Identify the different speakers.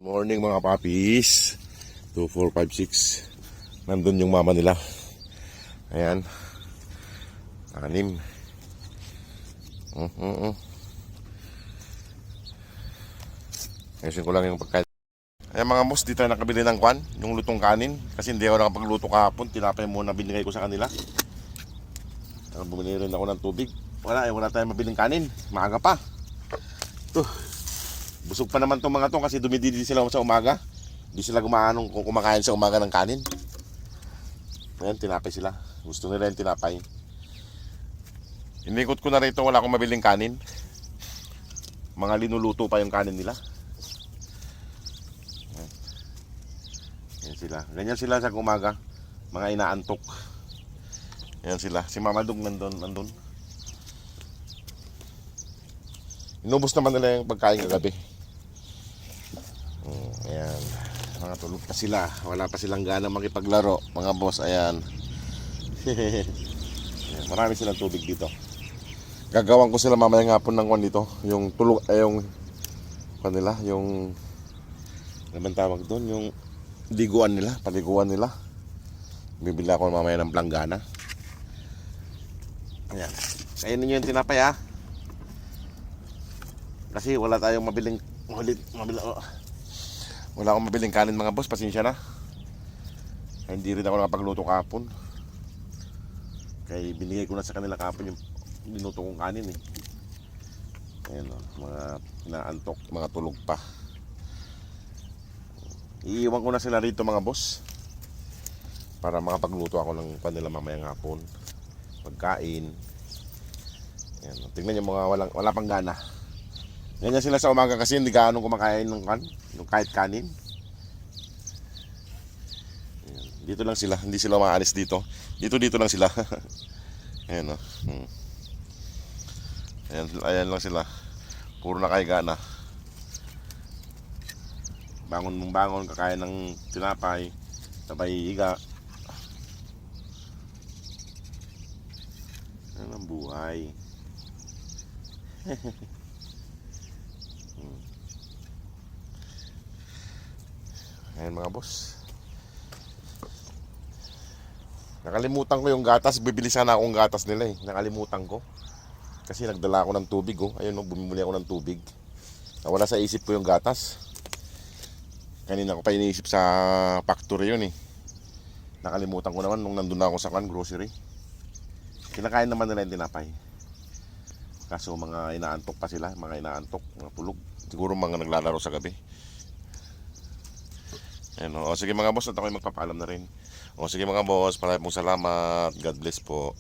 Speaker 1: Morning mga papis. 2, 4, 5, 6. Nandun yung mama nila. Ayan. 6. Ayusin ko lang yung pagkain. Ayan mga boss, dito na nakabili ng kwan, yung lutong kanin. Kasi hindi ako nakapagluto kahapon. Tinapay muna binigay ko sa kanila. Bumili rin ako ng tubig. Wala tayong mabiling kanin. Maaga pa. Ito. Busog pa naman tong mga to kasi dumididi sila sa umaga. Hindi sila kumakain sa umaga ng kanin. Ayan, tinapay sila. Gusto nila yung tinapay. Inikot ko na rito, wala akong mabiling kanin. Mga linuluto pa yung kanin nila. Ayan sila. Ganyan sila sa umaga. Mga inaantok. Ayan sila. Si Mama Dug nandun. Inubos naman nila yung pagkain kagabi. Ayan, mga tulog pa sila. Wala pa silang gana makipaglaro, mga boss. Ayan. Ayan, marami silang tubig dito. Gagawan ko sila mamayang hapon ng kwan dito. Yung tulog, yung kanila, yung ano man tawag doon, yung paliguan nila. Bibili ako mamaya ng planggana. Ayan. Kainin nyo yung tinapay ha. Kasi wala tayong wala akong mabiling kanin mga boss, pasensya na. Hindi rin ako nakapagluto kahapon. Kaya binigay ko na sa kanila kahapon yung binuto kong kanin eh. Ayan o, mga naantok, mga tulog pa. Iiwan ko na sila rito mga boss para makapagluto ako ng kanila mamayang hapon. Pagkain. Ayan, tingnan nyo mga wala pang gana. Ganyan sila sa umaga kasi hindi gaano kumakain ng kahit kanin. Ayan, dito lang sila, hindi sila maalis dito. Dito lang sila. Ayan o. Ayan lang sila. Puro nakahiga na. Bangon, kakain ng tinapay, sabay higa. Ayan ang buhay. Ayan mga boss. Nakalimutan ko yung gatas. Bibili sana akong gatas nila eh. Nakalimutan ko. Kasi nagdala ako ng tubig oh. Ayun oh, bumili ako ng tubig. Nawala sa isip ko yung gatas. Kanina ko pa iniisip sa factory yun eh. Nakalimutan ko naman nung nandun na ako sa grocery. Kinakain naman nila yung tinapay. Kaso mga inaantok pa sila. Mga tulog. Siguro mga naglalaro sa gabi. Ayan, o sige mga boss, at ako'y magpapaalam na rin. O sige mga boss, maraming salamat. God bless po.